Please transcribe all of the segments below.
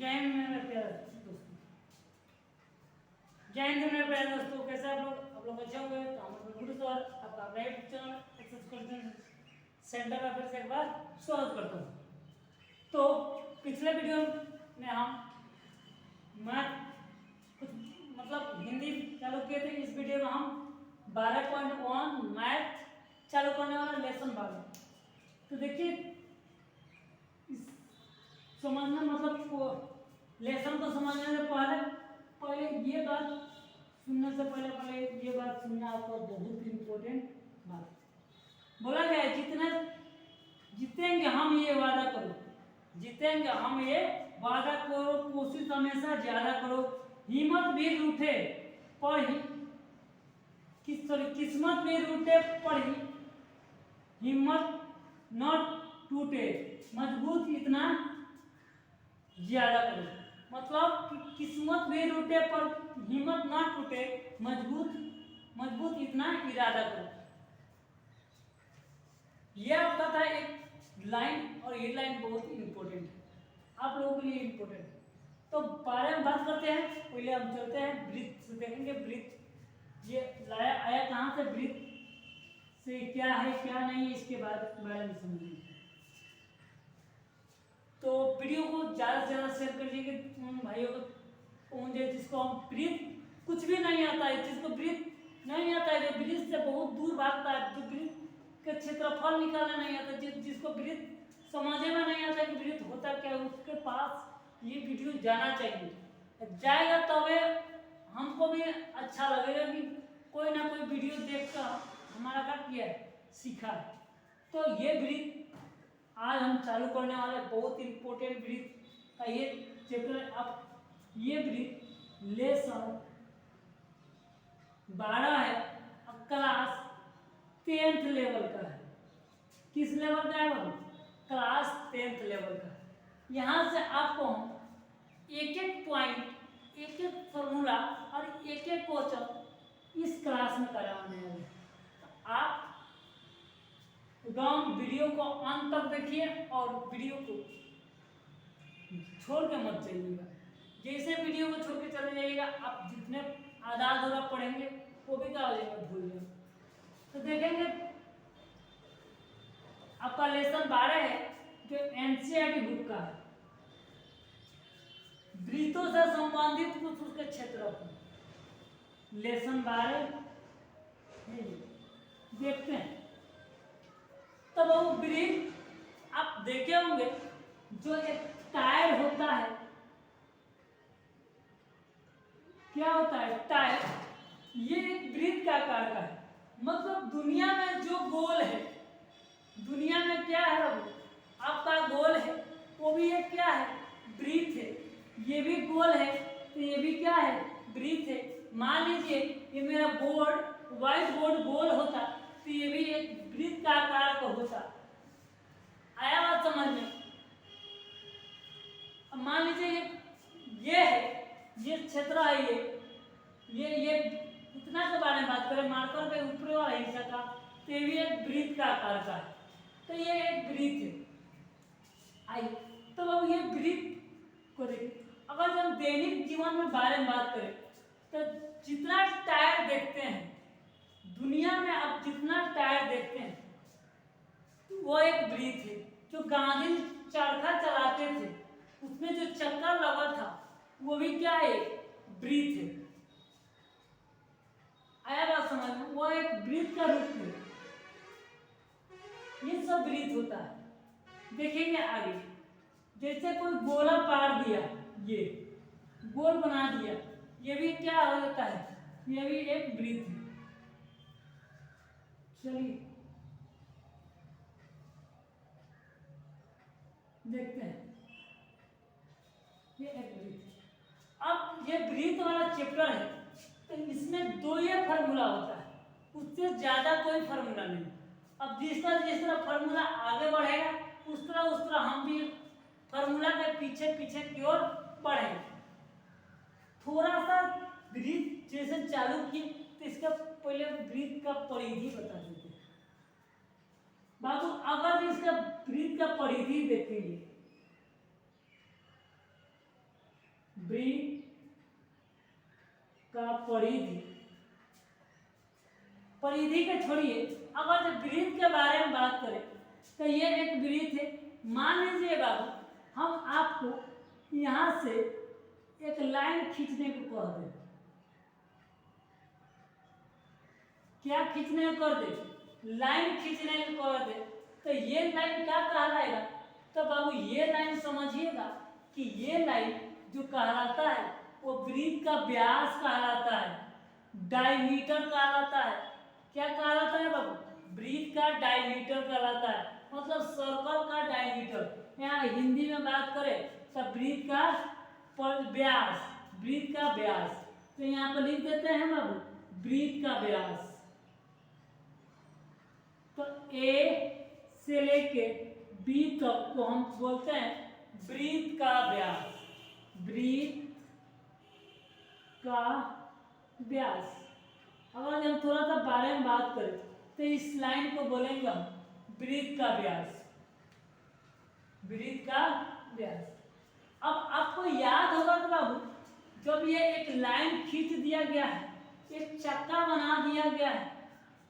जय हिंद मेरे प्यारे दोस्तों। जय हिंद मेरे प्यारे दोस्तों। कैसे आप लोग अच्छे होंगे। तो हम गुरु सर आपका अपना YouTube channel access content centre का फिर से एक बार स्वागत करता हूँ। तो पिछले वीडियो में हम मैथ कुछ मतलब हिंदी चालू किए थे। इस वीडियो में हम 12.1 मैथ चालू करने वाला लेसन 12। तो देखिए समझना मतलब लेसन को समझने से पहले ये बात सुनने से पहले ये बात सुनना आपका बहुत इंपॉर्टेंट बात। बोला गया है जितना जीतेंगे हम ये वादा करो, जीतेंगे हम ये वादा करो, कोशिश हमेशा ज्यादा करो, हिम्मत भी रूठे पर किस्मत भी रूठे पर हिम्मत न टूटे, मजबूत इतना ज्यादा करो। मतलब कि किस्मत भी टूटे पर हिम्मत ना टूटे, मजबूत इतना इरादा करो। यह आपका था एक लाइन और ये लाइन बहुत इंपॉर्टेंट है, आप लोगों के लिए इंपॉर्टेंट है। तो बारे में बात करते हैं। पहले हम चलते हैं ब्रीथ से, देखेंगे ब्रीथ ये लाया आया कहाँ से, ब्रीथ से क्या है क्या नहीं, इसके बारे में समझेंगे। तो वीडियो को ज़्यादा से ज़्यादा शेयर कर दीजिए उन भाइयों को मुझे जिसको हम ब्रीथ कुछ भी नहीं आता है, जिसको ब्रीथ नहीं आता है, जो ब्रीथ से बहुत दूर भागता है, जो ब्रीथ के क्षेत्रफल निकालना नहीं आता, जिसको ब्रीथ समझने में नहीं आता कि ब्रीथ होता क्या है, उसके पास ये वीडियो जाना चाहिए। जाएगा तबे हमको भी अच्छा लगेगा कि कोई ना कोई वीडियो देख कर हमारा क्या किया है, सीखा है। तो ये ब्रीथ आज हम चालू करने वाले बहुत इंपॉर्टेंट ब्रीथ का ये चैप्टर। अब ये ब्रीथ लेसन 12 है, क्लास 10th लेवल का है। किस लेवल का है वो? क्लास 10th लेवल का। यहाँ से आपको एक एक पॉइंट, एक एक फॉर्मूला और एक एक क्वेश्चन इस क्लास में करवाने वाले। तो आप वीडियो को अंत तक देखिए और वीडियो को छोड़ के मत जाइएगा। जैसे वीडियो को छोड़ के चले जाइएगा, आप जितने आधा अधूरा पढ़ेंगे वो भी क्या हो जाएगा, भूल जाएगा। तो देखेंगे आपका लेसन 12 है जो एनसीईआरटी बुक का है। ब्रीथों से संबंधित कुछ उसके क्षेत्र लेसन 12 देखते हैं। तब वो ब्रीथ आप देखे होंगे जो एक टायर होता है, क्या होता है टायर, ये एक ब्रीथ का आकार का है। मतलब दुनिया में जो गोल है, दुनिया में क्या है आपका गोल है, वो भी एक क्या है, ब्रीथ है। ये भी गोल है तो ये भी क्या है, ब्रीथ है। मान लीजिए ये मेरा बोर्ड व्हाइट बोर्ड गोल होता तो ये भी एक ब्रीथ का आकार का होता। आया बात समझ में? अब मान लीजिए ये है, ये क्षेत्र है, ये इतना के बारे में बात करें, मार्कर के ऊपर वाला हिस्सा का, तो ये भी एक ब्रीथ का आकार का है। तो ये एक ब्रीथ है। आइए तो अब ये ब्रीथ को देखिए। अगर हम दैनिक जीवन में बारे में बात करें तो जितना टायर देखते हैं दुनिया में, आप जितना टायर देखते हैं तो वो एक ब्रीथ है। जो गांधी चरखा चलाते थे उसमें जो चक्का लगा था वो भी क्या है, ब्रीथ है। आया बात समझ में? वो एक ब्रीथ का रूप है। ये सब ब्रीथ होता है। देखेंगे आगे, जैसे कोई गोला पार दिया, ये गोल बना दिया, ये भी क्या होता है, ये भी एक ब्रीथ है। चलिए देखते हैं, ये एक ब्रीथ। अब ये ब्रीथ वाला चैप्टर है तो इसमें दो ये फार्मूला होता है, उससे ज्यादा कोई फार्मूला नहीं। अब जिस तरह फार्मूला आगे बढ़ेगा उस तरह हम भी फार्मूला के पीछे पीछे की ओर बढ़ेंगे। थोड़ा सा ब्रीथ जैसे चालू किए तो इसका पहले ब्रीथ का परिधि बता देते हैं बाबू। अगर इसका ब्रीथ का परिधि देखेंगे परिधि के छोड़िए, अगर जो वृत्त के बारे में बात करें तो ये एक वृत्त है। मान लीजिए बाबू हम आपको यहाँ से एक लाइन खींचने को कह दें, क्या खींचने को कर दे, लाइन खींचने को कह दे, तो ये लाइन क्या कहलाएगा, तो बाबू ये लाइन समझिएगा कि ये लाइन जो कहलाता है वो वृत्त का व्यास कहलाता है, डायमीटर कहलाता है। क्या कहलाता है बाबू, वृत्त का डायमीटर कहलाता है, मतलब सर्कल का डायमीटर। यहाँ हिंदी में बात करें तो वृत्त का व्यास, वृत्त का व्यास, तो यहाँ पर लिख देते हैं बाबू वृत्त का व्यास। तो ए से लेके बी तक को हम बोलते हैं वृत्त का व्यास, वृत्त का व्यास। अगर हम थोड़ा सा बारे में बात करें तो इस लाइन को बोलेंगे हम वृत्त का व्यास, वृत्त का व्यास। अब आपको याद होगा कि बाबू जब ये एक लाइन खींच दिया गया है, एक चक्का बना दिया गया है,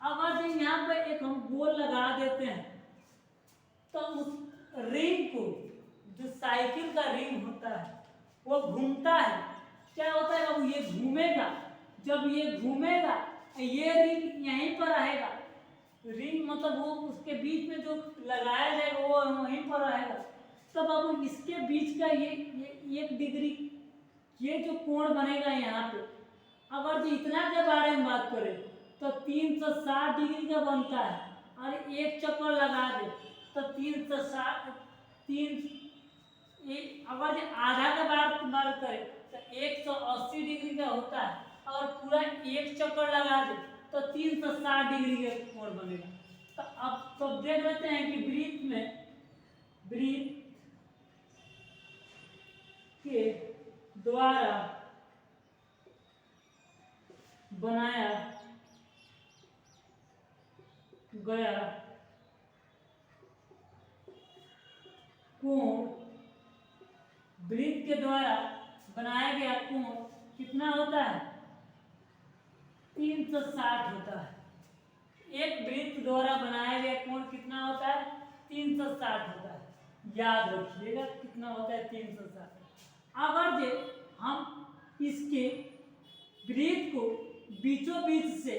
अगर जो यहाँ पे एक हम गोल लगा देते हैं तो उस रिंग को, जो साइकिल का रिंग होता है वो घूमता है। क्या होता है बाबू, ये घूमेगा, जब ये घूमेगा ये रिंग यहीं पर रहेगा, रिंग मतलब वो उसके बीच में जो लगाया जाएगा वो वहीं पर रहेगा। तो बाबू इसके बीच का ये 1 डिग्री ये जो कोण बनेगा यहाँ पे, अगर जो इतना के बारे में बात करें तो 360 डिग्री का बनता है, और एक चक्कर लगा दे तो 360 अगर जो आधा का बात करें तो 180 डिग्री का होता है, और पूरा एक चक्कर लगा दे तो 360 डिग्री का कोण बनेगा। तो अब तो देख लेते हैं कि वृत्त में, वृत्त के द्वारा बनाया गया कोण, वृत्त के द्वारा बनाया गया कोण कितना होता है, 360 होता है। एक वृत्त द्वारा बनाया गया कोण कितना होता है, 360 होता है। याद रखिएगा कितना होता है, 360। अगर जे हम इसके वृत्त को बीचों बीच से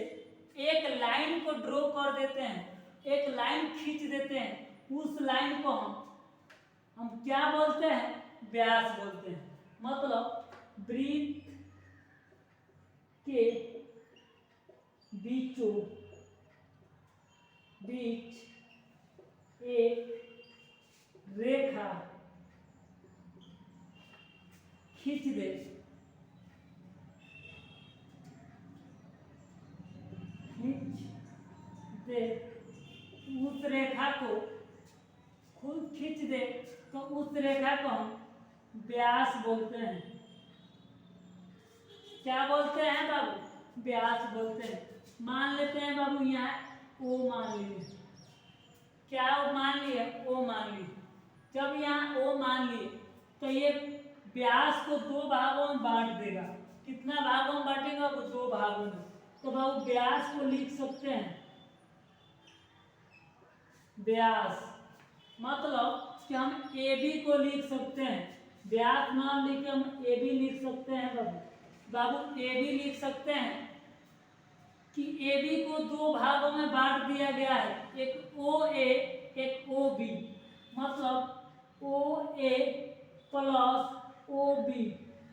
एक लाइन को ड्रॉ कर देते हैं, एक लाइन खींच देते हैं, उस लाइन को हम क्या बोलते हैं, व्यास बोलते हैं। मतलब वृत्त के बीचों बीच एक रेखा खींच दे, उस रेखा को खुद खींच दे तो उस रेखा को हम व्यास बोलते हैं। क्या बोलते हैं बाबू, व्यास बोलते हैं। मान लेते हैं बाबू यहाँ ओ मान लीजिए, क्या ओ मान लिए, ओ मान लिए। जब यहाँ ओ मान लिए तो ये व्यास को 2 भागों में बांट देगा। कितना भागों में बांटेगा, वो 2 भागों में। तो बाबू व्यास को लिख सकते हैं, व्यास मतलब कि हम ए बी को लिख सकते हैं, व्यास नाम लिख के हम ए बी लिख सकते हैं। बाबू ए बी लिख सकते हैं कि ए बी को 2 भागों में बांट दिया गया है, एक ओ ए एक ओ बी, मतलब ओ ए प्लस ओ बी,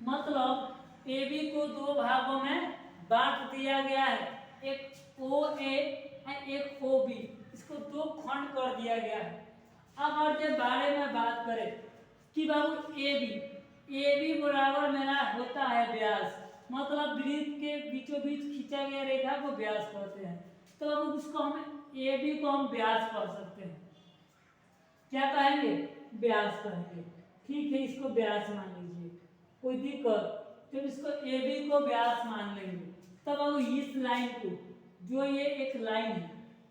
मतलब ए बी को 2 भागों में बांट दिया गया है, एक ओ ए एक ओ बी, इसको 2 खंड कर दिया गया है। अब और के बारे में बात करें कि बाबू ए बी बराबर मेरा होता है व्यास, मतलब वृत्त के बीचों बीच खींचा गया रेखा को व्यास कहते हैं। तो अब उसको हम ए बी को हम व्यास कह सकते हैं। क्या कहेंगे, व्यास कहेंगे। ठीक है, इसको व्यास मान लीजिए, कोई दिक्कत, तो इसको ए बी को व्यास मान लेंगे। तब अब इस लाइन को, जो ये एक लाइन है,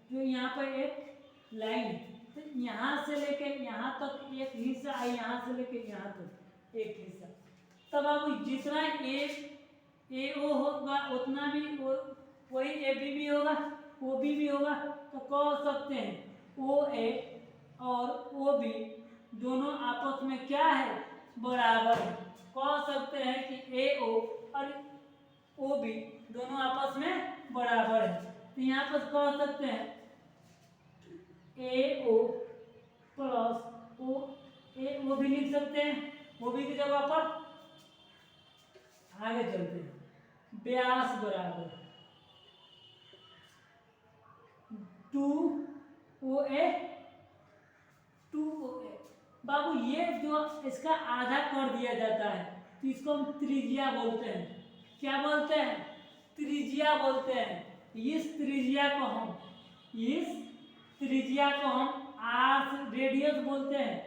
जो यहाँ पर एक लाइन है, तो यहाँ से लेके यहाँ तक एक हिस्सा है, यहाँ से लेके यहाँ तक एक हिस्सा। तब अब जितना ए ओ होगा उतना भी वही ए बी भी होगा, ओ बी भी होगा, तो कह सकते हैं ओ ए और ओ बी दोनों आपस में क्या है, बराबर है। कह सकते हैं कि ए ओ और ओ बी दोनों आपस में बराबर है। तो यहाँ पर कह सकते हैं ए ओ प्लस ओ ए ओ भी लिख सकते हैं, ओ बी की जगह पर। आगे चलते हैं, व्यास बराबर 2OA 2OA। बाबू ये जो इसका आधा कर दिया जाता है तो इसको हम त्रिज्या बोलते हैं। क्या बोलते हैं, त्रिज्या बोलते हैं। इस त्रिज्या को हम आर्क रेडियस बोलते हैं।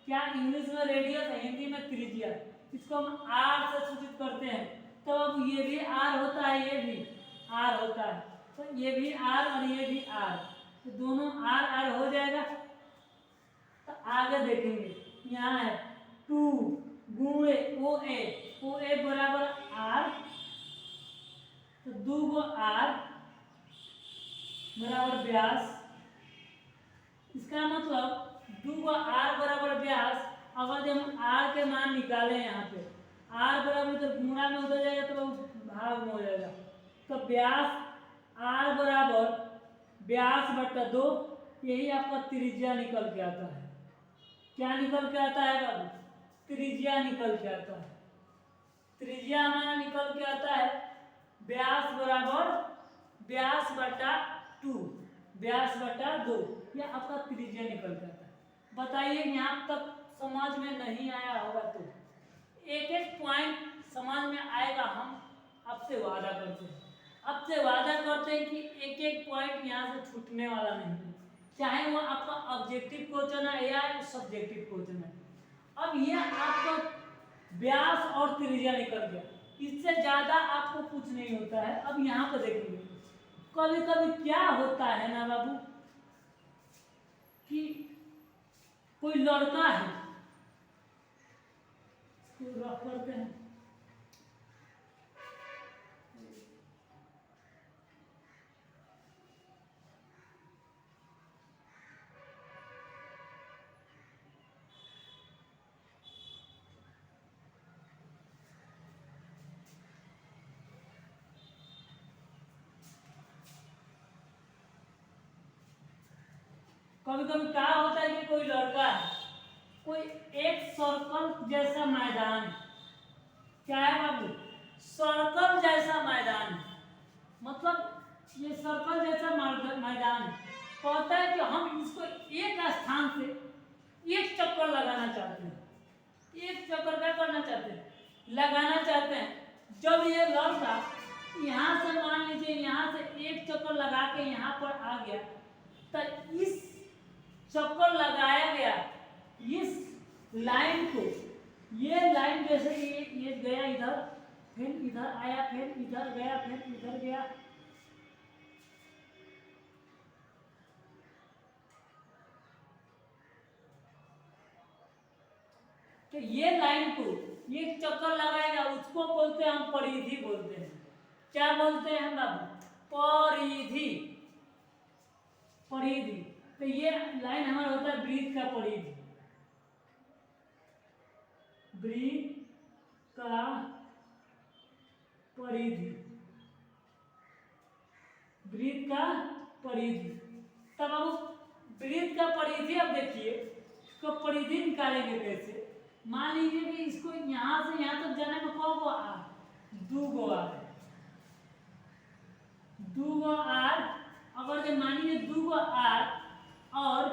क्या इंग्लिश में रेडियस है, हिंदी में त्रिज्या। इसको हम आर से सूचित करते हैं। तो अब ये भी आर होता है, ये भी आर होता है, तो ये भी आर और ये भी आर, तो दोनों आर आर हो जाएगा। तो आगे देखेंगे, यहाँ है 2 गुणे ओ ए बराबर आर, तो 2 गो आर बराबर व्यास। इसका मतलब 2 गो आर बराबर व्यास। अगर जब हम आर के मान निकालें, यहाँ पे आर बराबर तो गुणा में उधर जाएगा तो भाग में हो जाएगा। तो व्यास आर बराबर व्यास बटा 2, यही आपका त्रिज्या निकल के आता है। क्या निकल के आता है बाबू, त्रिज्या निकल के आता है। त्रिज्या हमारा निकल के आता है व्यास बराबर व्यास बटा 2, व्यास बटा 2, यह आपका त्रिज्या निकल के आता है। बताइए यहाँ तक समझ में नहीं आया होगा तो एक एक पॉइंट समझ में आएगा, हम आपसे वादा करते हैं। आपसे वादा करते हैं कि एक एक पॉइंट यहाँ से छूटने वाला नहीं है, चाहे वो आपका ऑब्जेक्टिव क्वेश्चन है या सब्जेक्टिव क्वेश्चन है। अब ये आपका व्यास और त्रिज्या निकल गया, इससे ज़्यादा आपको कुछ नहीं होता है। अब यहाँ पर देखेंगे, कभी कभी क्या होता है ना बाबू कि कोई लड़का है, रख करते हैं, कभी कभी क्या होता है कि कोई लड़का है, कोई एक सर्कल जैसा मैदान, क्या है बाबू, सर्कल जैसा मैदान, मतलब ये सर्कल जैसा मैदान है। कहता है कि हम इसको एक स्थान से एक चक्कर लगाना चाहते हैं। एक चक्कर क्या करना चाहते हैं, लगाना चाहते हैं। जब ये लड़का यहाँ से मान लीजिए यहाँ से एक चक्कर लगा के यहाँ पर आ गया, तो इस चक्कर लगाया गया इस लाइन को, ये लाइन जैसे ये गया इधर, फिर इधर आया, फिर इधर गया, फिर इधर गया, तो ये लाइन को ये चक्कर लगाएगा, उसको बोलते हैं हम परिधि बोलते हैं। क्या बोलते हैं हम बाबू, परिधि। परिधि, तो ये लाइन हमारा होता है वृत्त का परिधि, वृत्त का परिधि, वृत्त का परिधि। तब अब वृत्त का परिधि, अब देखिए इसको परिधि निकालेंगे कैसे। मान लीजिए कि इसको यहाँ से यहाँ तक जाने में कौ गो आर, 2 गो आर, 2 गो आर। अगर जब मान लीजिए 2 गो आर और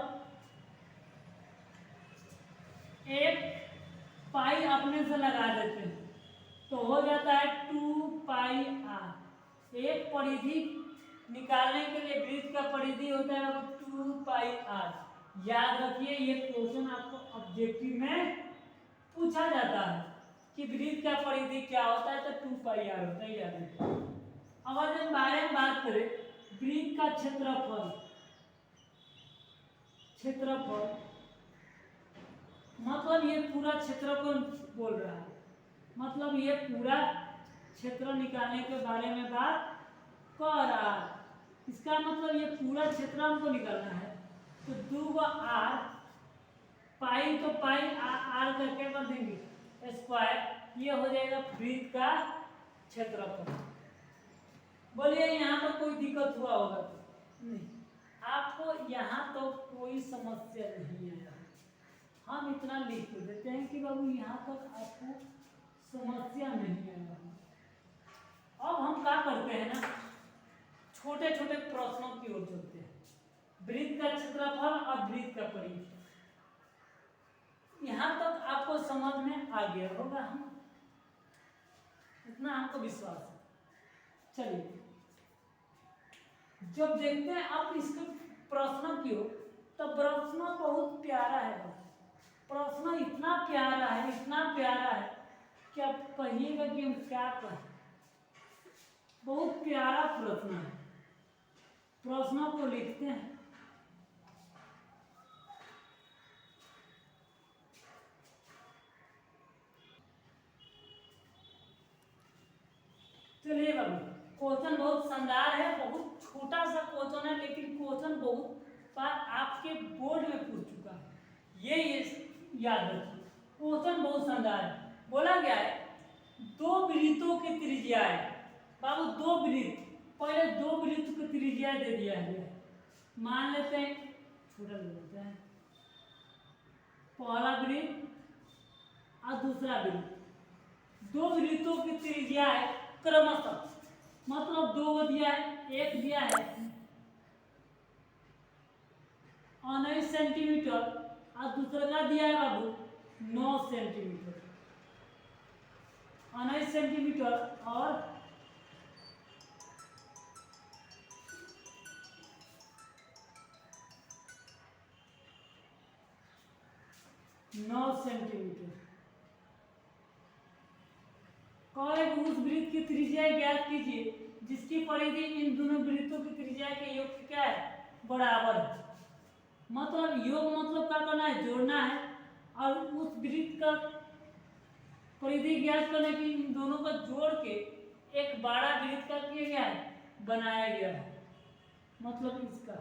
एक पाई अपने से लगा देते हैं तो हो जाता है 2 पाई आर। एक परिधि निकालने के लिए वृत्त का परिधि होता है 2 पाई आर। याद रखिए, ये क्वेश्चन आपको ऑब्जेक्टिव में पूछा जाता है कि वृत्त का परिधि क्या होता है, तो 2 पाई आर होता है, याद रखिए। अगर हम बारे में बात करें वृत्त का क्षेत्रफल, क्षेत्रफल मतलब ये पूरा क्षेत्र को बोल रहा है, मतलब ये पूरा क्षेत्र निकालने के बारे में बात कर रहा है। इसका मतलब ये पूरा क्षेत्र हमको निकालना है, तो 2r पाई, तो पाई आर का क्या कर देंगे स्क्वायर, ये हो जाएगा वृत्त का क्षेत्रफल। बोलिए यहाँ पर कोई दिक्कत हुआ होगा? नहीं, आपको यहाँ तो कोई समस्या नहीं है। हम इतना लिख देते हैं कि बाबू यहाँ तक आपको समस्या नहीं है। अब हम क्या करते हैं ना, छोटे छोटे प्रश्नों की ओर चलते हैं। वृत्त का क्षेत्रफल और वृत्त का परिधि, यहाँ तक आपको समझ में आ गया होगा, हम इतना हमको विश्वास है। चलिए जब देखते हैं आप इसके प्रश्न की ओर, तो प्रश्न बहुत प्यारा है। प्रश्न इतना प्यारा है, इतना प्यारा है कि आप कहिएगा कि हम क्या कहें। बहुत प्यारा प्रश्न है। प्रश्नों को लिखते हैं। चलिए बाबू, क्वेश्चन बहुत शानदार है, बहुत छोटा सा क्वेश्चन है, लेकिन क्वेश्चन बहुत बार आपके बोर्ड में पूछ चुका है, ये याद रखिए। क्वेश्चन बहुत शानदार है। बोला गया है दो वृत्तों की त्रिज्या है। बाबू दो वृत्त, पहले दो वृत्त की त्रिज्या दे दिया है। मान लेते हैं, छोटा ले लेते हैं, पहला वृत्त और दूसरा वृत्त। दो वृत्तों की त्रिज्या है क्रमशः, मतलब दो दिया है, एक दिया है 19 सेंटीमीटर और दूसरा का दिया है बाबू 9 सेंटीमीटर। 19 सेंटीमीटर और 9 सेंटीमीटर। उस वृत्त की त्रिज्या ज्ञात कीजिए जिसकी परिधि इन दोनों वृत्तों की त्रिज्या के योग की क्या है, बराबर है। मतलब योग मतलब क्या करना है, जोड़ना है, और उस वृत्त का परिधि ज्ञात करने की इन दोनों को जोड़ के एक बड़ा वृत्त का किया गया है, बनाया गया है। मतलब इसका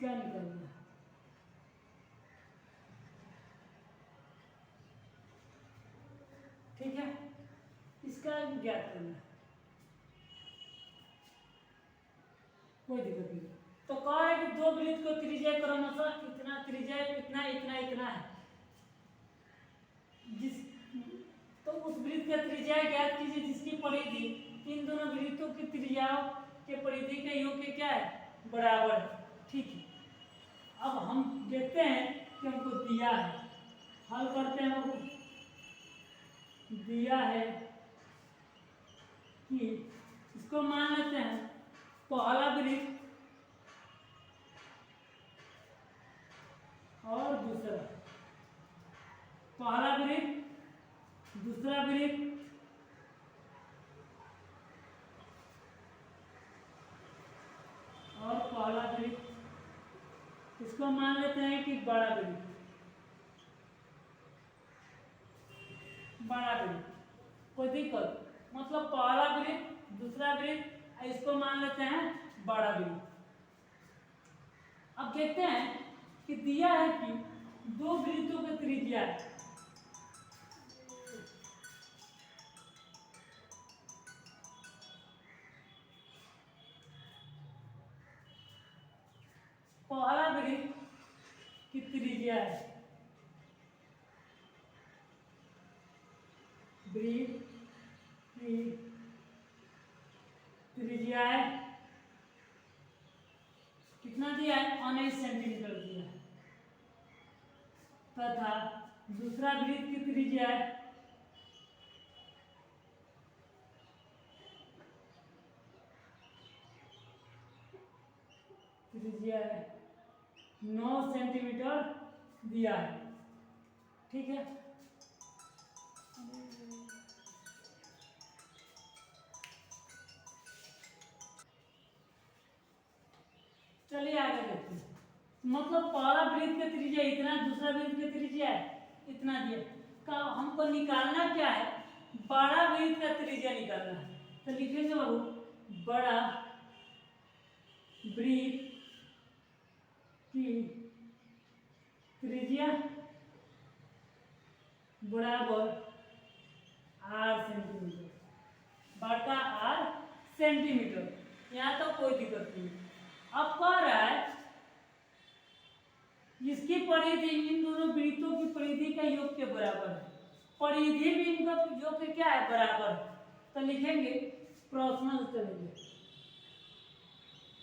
निकलना है। ठीक है, इसका ज्ञात करना है, कोई दिक्कत नहीं। तो कहा है कि दो वृत्त को त्रिज्या क्रमशः इतना त्रिज्या इतना इतना इतना है, जिस तो उस वृत्त का त्रिज्या ज्ञात कीजिए जिसकी परिधि इन दोनों वृत्तों की त्रिज्याओं के परिधि के योग के क्या है, बराबर है। ठीक है, अब हम देखते हैं कि हमको दिया है, हल करते हैं। हमको दिया है कि इसको मान लेते हैं पहला वृत्त और दूसरा, पहला वृत्त दूसरा वृत्त और पहला वृत्त, इसको मान लेते हैं कि बड़ा वृत्त, बड़ा वृत्त, कोई दिक्कत, मतलब पहला वृत्त दूसरा वृत्त, इसको मान लेते हैं बड़ा वृत्त। अब देखते हैं कि दिया है कि दो वृत्तों की त्रिज्या पहला वृत्त की त्रिज्या है, वृत्त की त्रिज्या है कितना दिया है, 19 सेंटीमीटर दिया है, तथा दूसरा वृत्त की त्रिज्या है त्रिज्या है 9 सेंटीमीटर दिया है। ठीक है, चलिए आगे देखते हैं। मतलब पहला वृत्त की त्रिज्या इतना, दूसरा वृत्त की त्रिज्या इतना दिया का, हमको निकालना क्या है, बड़ा वृत्त का त्रिज्या निकालना है। तो लिखेंगे बाबू बड़ा वृत्त की त्रिज्या बराबर r सेंटीमीटर, बड़का r सेंटीमीटर। यहाँ तो कोई दिक्कत नहीं। अब कह रहा है इसकी परिधि इन दोनों वृत्तों की परिधि का योग के बराबर है। परिधि भी इनका योग के क्या है, बराबर। तो लिखेंगे प्रश्न चलेंगे,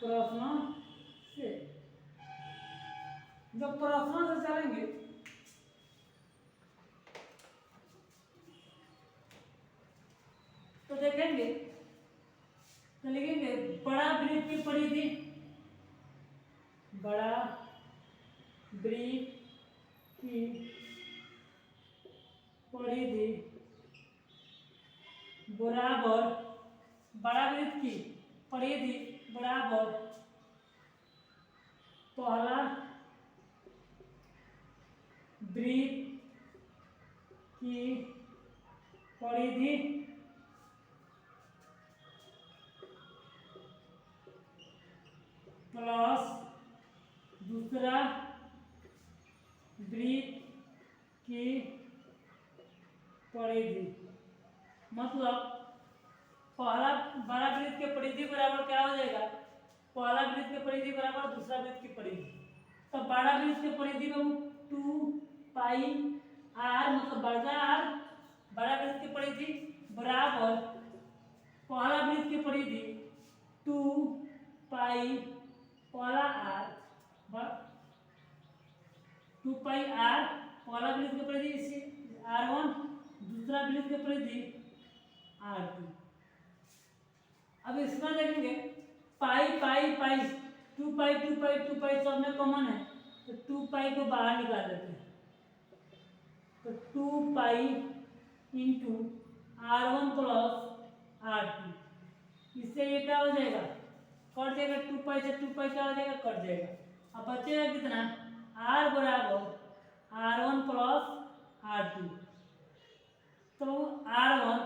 प्रश्न से जब प्रश्न से चलेंगे तो देखेंगे, तो लिखेंगे बड़ा वृत्त की परिधि, बड़ा वृत्त की परिधि बराबर, बड़ा वृत्त की परिधि बराबर पहला वृत्त की परिधि प्लस दूसरा वृत्त की परिधि। मतलब पहला बड़ा वृत्त के परिधि बराबर क्या हो जाएगा, पहला वृत्त के परिधि बराबर दूसरा वृत्त की परिधि। तो बड़ा वृत्त के परिधि में 2 पाई r मतलब वर्ग r, बड़ा वृत्त की परिधि बराबर पहला वृत्त की परिधि 2 पाई पहला r, 2 पाई r पहला वृत्त की परिधि इसी r1, दूसरा वृत्त की परिधि r2। अब इसमें देखेंगे पाई पाई पाई 2 पाई 2 पाई 2 पाई सब में कॉमन है, तो 2 पाई को बाहर निकाल देते हैं। तो 2 pi into r1 plus r2, इससे ये क्या हो जाएगा, कट जाएगा। 2 पाई से 2 पाई क्या हो जाएगा, कट जाएगा। अब बचेगा कितना, r बराबर r1 प्लस r2। तो r1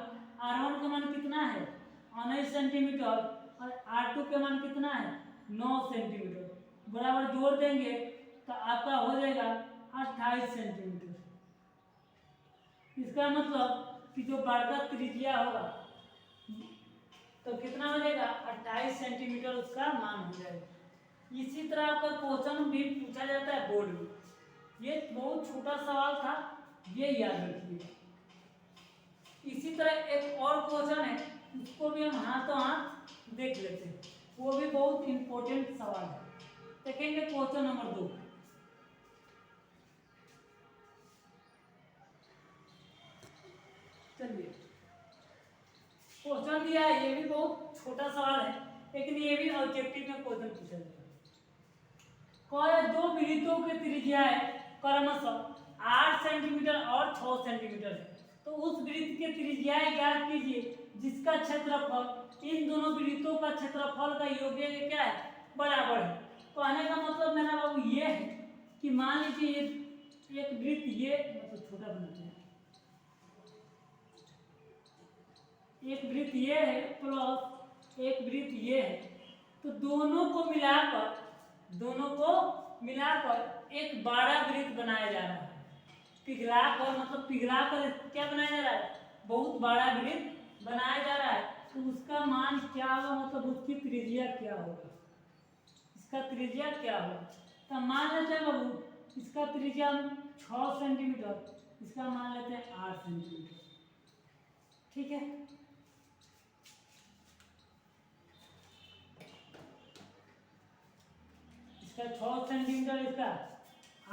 का मान कितना है, 19 सेंटीमीटर, और r2 के मान कितना है, 9 सेंटीमीटर। बराबर जोड़ देंगे तो आपका हो जाएगा 28 सेंटीमीटर। इसका मतलब कि जो बड़का त्रिज्या होगा तो कितना हो जाएगा, 28 सेंटीमीटर उसका मान हो जाएगा। इसी तरह आपका क्वेश्चन भी पूछा जाता है बोर्ड में। ये बहुत छोटा सवाल था, ये याद रखिएगा। इसी तरह एक और क्वेश्चन है, उसको भी हम हाथों हाथ देख लेते हैं, वो भी बहुत इंपॉर्टेंट सवाल है। देखेंगे क्वेश्चन नंबर 2। चलिए क्वेश्चन दिया है, ये भी बहुत छोटा सवाल है, लेकिन ये भी ऑब्जेक्टिव में क्वेश्चन पूछा जाता है। दो वृत्तों की त्रिज्या है क्रमशः 8 सेंटीमीटर और 6 सेंटीमीटर है, तो उस वृत्त की त्रिज्या ज्ञात कीजिए जिसका क्षेत्रफल इन दोनों वृत्तों का क्षेत्रफल का योग्य क्या है, बराबर है। कहने का मतलब मेरा बाबू ये है कि मान लीजिए एक वृत्त ये मतलब छोटा बनाते हैं, एक वृत्त ये है प्लस एक वृत्त ये है, तो दोनों को मिलाकर एक बड़ा वृत्त बनाया जा रहा है। पिघलाकर मतलब पिघलाकर क्या बनाया जा रहा है, बहुत बड़ा वृत्त बनाया जा रहा है। तो उसका मान क्या होगा, मतलब उसकी त्रिज्या क्या होगा, इसका त्रिज्या क्या होगा। तो मान लेते हैं बाबू इसका त्रिज्या 6 सेंटीमीटर, इसका मान लेते हैं 8 सेंटीमीटर। ठीक है, इसका 6 सेंटीमीटर, इसका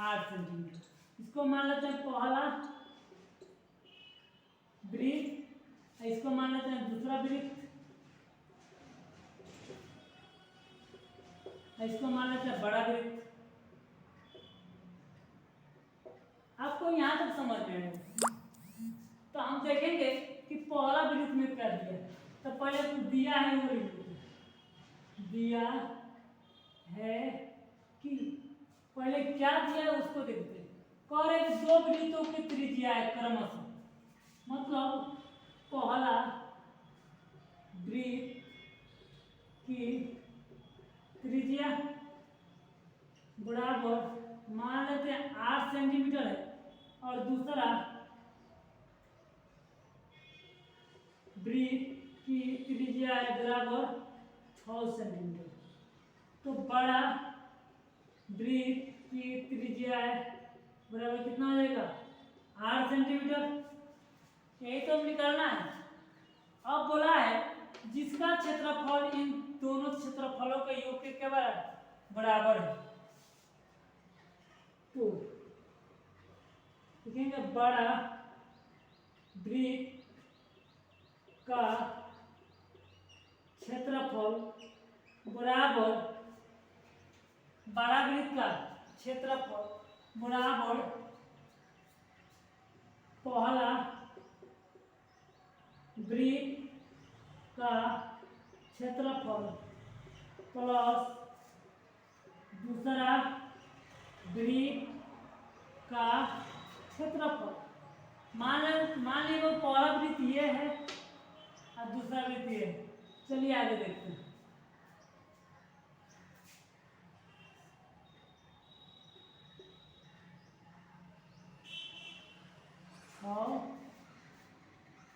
8 सेंटीमीटर। इसको मान लेते हैं पहला वृत्त, इसको मान लेते हैं दूसरा वृत्त, इसको मान लेते हैं बड़ा वृत्त। आपको यहाँ तक समझ में आएगा। तो हम देखेंगे कि पहला वृत्त में क्या दिया है। तो पहले तो दिया है वो दिया है कि पहले क्या दिया है उसको देखते हैं। कह रहे कि दो वृत्तों की त्रिज्या है क्रमशः, मतलब पहला वृत्त की त्रिज्या बराबर मान लेते हैं 8 सेंटीमीटर है, और दूसरा वृत्त की त्रिज्या है बराबर 6 सेंटीमीटर। तो बड़ा वृत्त की त्रिज्या है बराबर कितना हो जाएगा 8 सेंटीमीटर। यही तो निकालना है। अब बोला है जिसका क्षेत्रफल इन दोनों क्षेत्रफलों के योग के बराबर है। तो लिखेंगे बड़ा वृत्त का क्षेत्रफल बराबर बड़ा वृत्त का क्षेत्रफल बराबर पहला वृत्त का क्षेत्रफल प्लस दूसरा वृत्त का क्षेत्रफल। मान लीजिए वो पहला वृत्त ये है और दूसरा वृत्त ये है। चलिए आगे देखते हैं।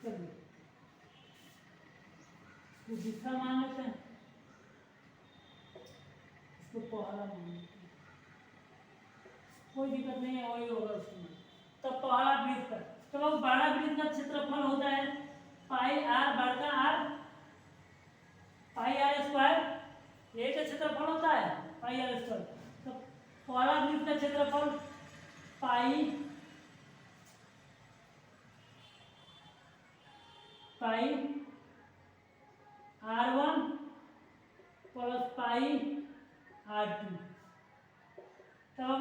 चलिए तो दूसरा मान लेते हैं, इसको पहला मान लेते हैं, कोई दिक्कत नहीं है, वही होगा उसमें। तो पहला वृत्त का तो बड़ा वृत्त का क्षेत्रफल होता है पाई आर बड़का आर पाई आर स्क्वायर। ये का क्षेत्रफल होता है पाई आर स्क्वायर। तो पहला वृत्त का क्षेत्रफल पाई R1 प्लस पाई R2। तब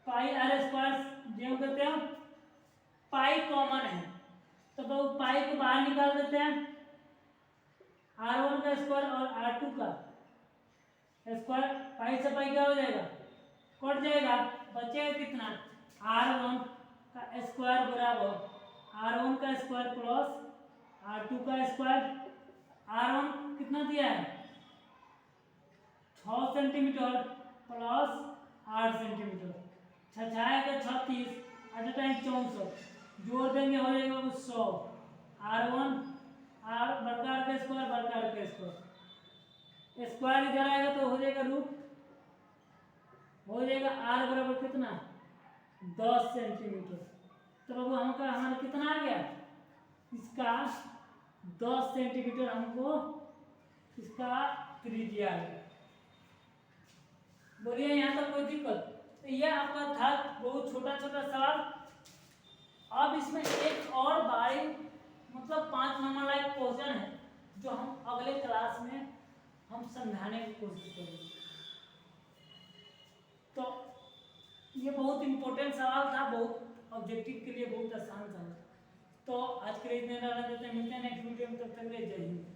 पाई आर स्क्वायर जो कहते हैं पाई कॉमन है, तो पाई को बाहर निकाल देते हैं। R1 का स्क्वायर और R2 का स्क्वायर, पाई से पाई क्या हो जाएगा कट जाएगा, बचेगा कितना R1 का स्क्वायर बराबर R1 का स्क्वायर प्लस R2 का स्क्वायर। R1 कितना दिया है 6 सेंटीमीटर प्लस 8 सेंटीमीटर, 6 का 36 8 टाइम 64, जोड़ देंगे हो जाएगा वो 100। R1 R बड़का का स्क्वायर बड़का का स्क्वायर, स्क्वायर इधर आएगा तो हो जाएगा रूट, हो जाएगा R बराबर कितना 10 सेंटीमीटर। तो बाबू हमका हमारा कितना आ गया, इसका 10 सेंटीमीटर हमको इसका त्रिज्या है। बोलिए यहाँ तक कोई दिक्कत? तो यह आपका था बहुत छोटा छोटा सवाल। अब इसमें एक और बारी मतलब 5 नंबर का एक क्वेश्चन है जो हम अगले क्लास में हम समझाने की कोशिश करेंगे। तो ये बहुत इंपॉर्टेंट सवाल था, बहुत ऑब्जेक्टिव के लिए बहुत आसान था। तो आज के लिए इतने रहने देते हैं, मिलते हैं नेक्स्ट वीडियो में, तब तक जय हिंद।